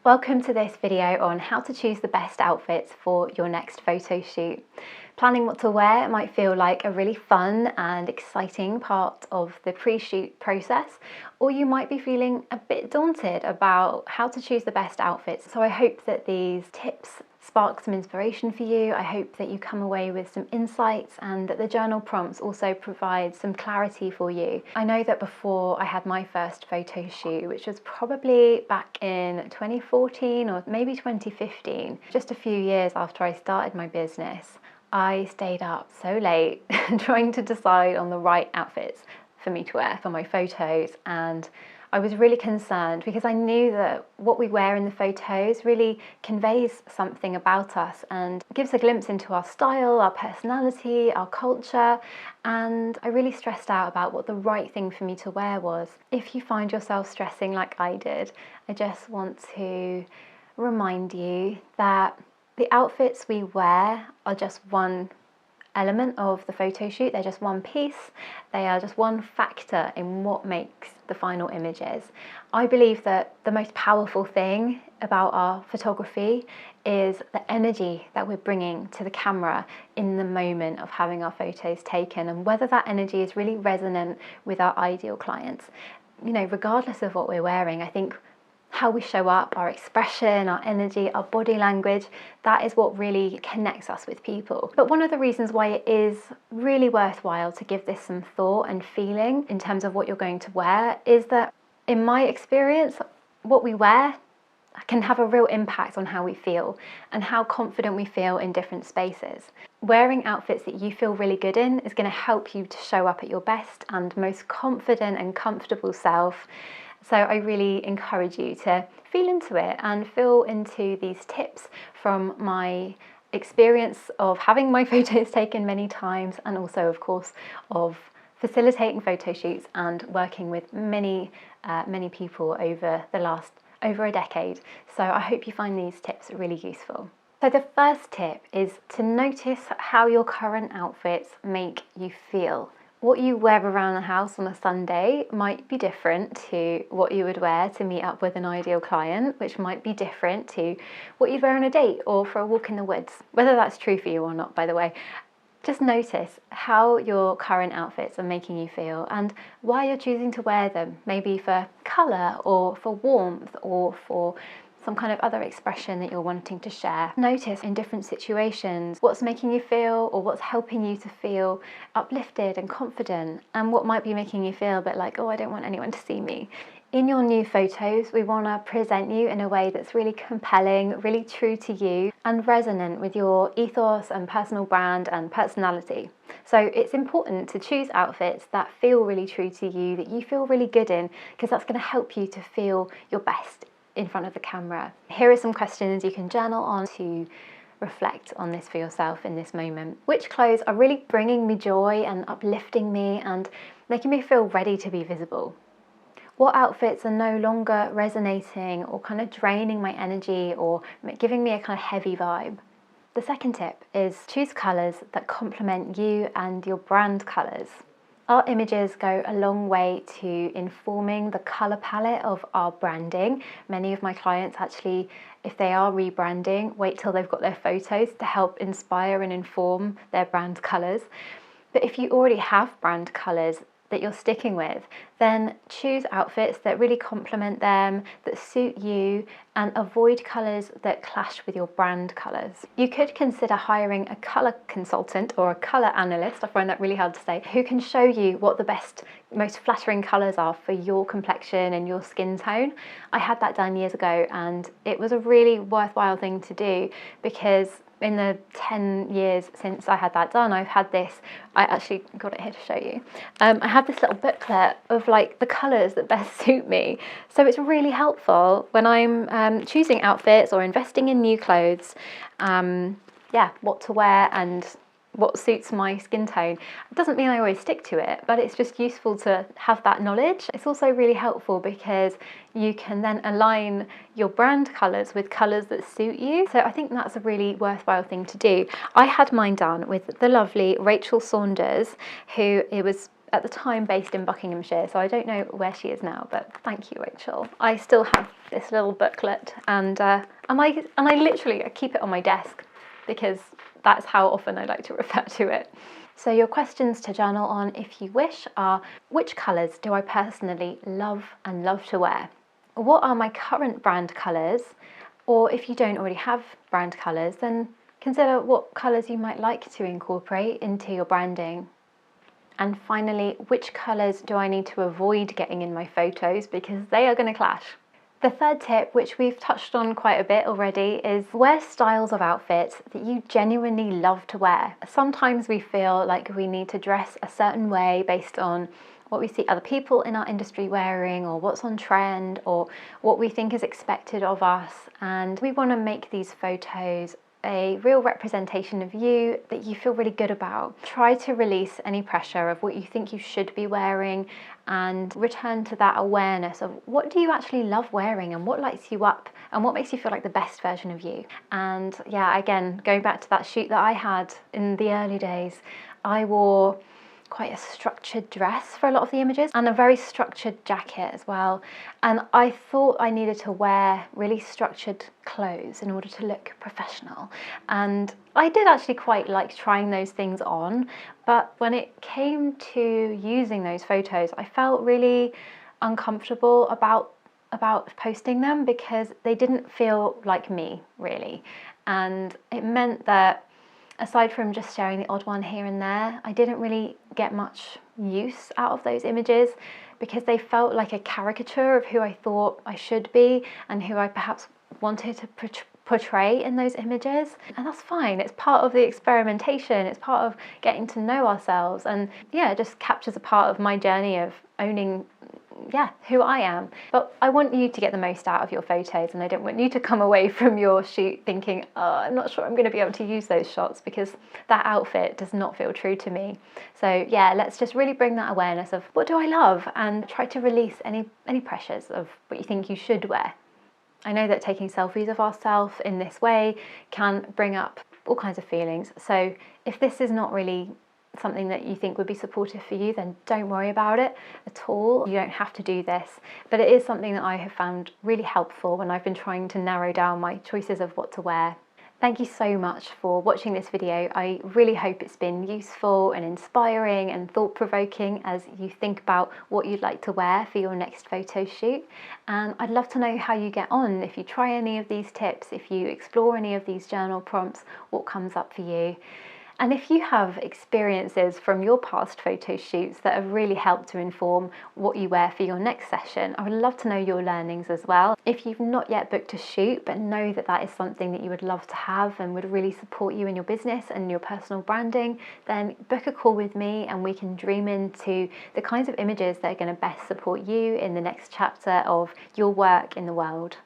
Welcome to this video on how to choose the best outfits for your next photo shoot. Planning what to wear might feel like a really fun and exciting part of the pre-shoot process, or you might be feeling a bit daunted about how to choose the best outfits. So I hope that these tips spark some inspiration for you. I hope that you come away with some insights and that the journal prompts also provide some clarity for you. I know that before I had my first photo shoot, which was probably back in 2014 or maybe 2015, just a few years after I started my business, I stayed up so late trying to decide on the right outfits for me to wear for my photos, and I was really concerned because I knew that what we wear in the photos really conveys something about us and gives a glimpse into our style, our personality, our culture, and I really stressed out about what the right thing for me to wear was. If you find yourself stressing like I did, I just want to remind you that the outfits we wear are just one element of the photo shoot. They're just one piece. They are just one factor in what makes the final images. I believe that the most powerful thing about our photography is the energy that we're bringing to the camera in the moment of having our photos taken, and whether that energy is really resonant with our ideal clients. You know, regardless of what we're wearing, I think how we show up, our expression, our energy, our body language, that is what really connects us with people. But one of the reasons why it is really worthwhile to give this some thought and feeling in terms of what you're going to wear is that, in my experience, what we wear can have a real impact on how we feel and how confident we feel in different spaces. Wearing outfits that you feel really good in is going to help you to show up at your best and most confident and comfortable self. So I really encourage you to feel into it and feel into these tips from my experience of having my photos taken many times, and also, of course, of facilitating photo shoots and working with many people over a decade. So I hope you find these tips really useful. So the first tip is to notice how your current outfits make you feel. What you wear around the house on a Sunday might be different to what you would wear to meet up with an ideal client, which might be different to what you'd wear on a date or for a walk in the woods. Whether that's true for you or not, by the way, just notice how your current outfits are making you feel and why you're choosing to wear them. Maybe for colour or for warmth or for some kind of other expression that you're wanting to share. Notice in different situations what's making you feel, or what's helping you to feel uplifted and confident, and what might be making you feel a bit like, oh, I don't want anyone to see me. In your new photos, we want to present you in a way that's really compelling, really true to you, and resonant with your ethos and personal brand and personality. So it's important to choose outfits that feel really true to you, that you feel really good in, because that's going to help you to feel your best in front of the camera. Here are some questions you can journal on to reflect on this for yourself in this moment. Which clothes are really bringing me joy and uplifting me and making me feel ready to be visible? What outfits are no longer resonating or kind of draining my energy or giving me a kind of heavy vibe? The second tip is choose colours that complement you and your brand colours. Our images go a long way to informing the colour palette of our branding. Many of my clients actually, if they are rebranding, wait till they've got their photos to help inspire and inform their brand colours. But if you already have brand colours that you're sticking with, then choose outfits that really complement them, that suit you, and avoid colours that clash with your brand colours. You could consider hiring a colour consultant or a colour analyst, I find that really hard to say, who can show you what the best, most flattering colours are for your complexion and your skin tone. I had that done years ago and it was a really worthwhile thing to do, because in the 10 years since I had that done, I've had this, I actually got it here to show you. I have this little booklet of like the colours that best suit me. So it's really helpful when I'm choosing outfits or investing in new clothes, what to wear and what suits my skin tone. It doesn't mean I always stick to it, but it's just useful to have that knowledge. It's also really helpful because you can then align your brand colours with colours that suit you. So I think that's a really worthwhile thing to do. I had mine done with the lovely Rachel Saunders, who it was at the time based in Buckinghamshire, so I don't know where she is now, but thank you, Rachel. I still have this little booklet, and I literally keep it on my desk because that's how often I like to refer to it. So your questions to journal on, if you wish, are: which colours do I personally love to wear? What are my current brand colours? Or if you don't already have brand colours, then consider what colours you might like to incorporate into your branding. And finally, which colours do I need to avoid getting in my photos because they are going to clash? The third tip, which we've touched on quite a bit already, is wear styles of outfits that you genuinely love to wear. Sometimes we feel like we need to dress a certain way based on what we see other people in our industry wearing, or what's on trend, or what we think is expected of us. And we want to make these photos a real representation of you that you feel really good about. Try to release any pressure of what you think you should be wearing and return to that awareness of what do you actually love wearing and what lights you up and what makes you feel like the best version of you. And yeah, again, going back to that shoot that I had in the early days, I wore quite a structured dress for a lot of the images and a very structured jacket as well, and I thought I needed to wear really structured clothes in order to look professional, and I did actually quite like trying those things on, but when it came to using those photos I felt really uncomfortable about posting them because they didn't feel like me really, and it meant that aside from just sharing the odd one here and there, I didn't really get much use out of those images because they felt like a caricature of who I thought I should be and who I perhaps wanted to portray in those images. And that's fine, it's part of the experimentation, it's part of getting to know ourselves, and yeah, it just captures a part of my journey of owning who I am. But I want you to get the most out of your photos, and I don't want you to come away from your shoot thinking, oh, I'm not sure I'm going to be able to use those shots because that outfit does not feel true to me. So yeah, let's just really bring that awareness of what do I love and try to release any pressures of what you think you should wear. I know that taking selfies of ourselves in this way can bring up all kinds of feelings. So if this is not really something that you think would be supportive for you, then don't worry about it at all. You don't have to do this, but it is something that I have found really helpful when I've been trying to narrow down my choices of what to wear. Thank you so much for watching this video. I really hope it's been useful and inspiring and thought-provoking as you think about what you'd like to wear for your next photo shoot. And I'd love to know how you get on, if you try any of these tips, if you explore any of these journal prompts, what comes up for you. And if you have experiences from your past photo shoots that have really helped to inform what you wear for your next session, I would love to know your learnings as well. If you've not yet booked a shoot but know that that is something that you would love to have and would really support you in your business and your personal branding, then book a call with me and we can dream into the kinds of images that are going to best support you in the next chapter of your work in the world.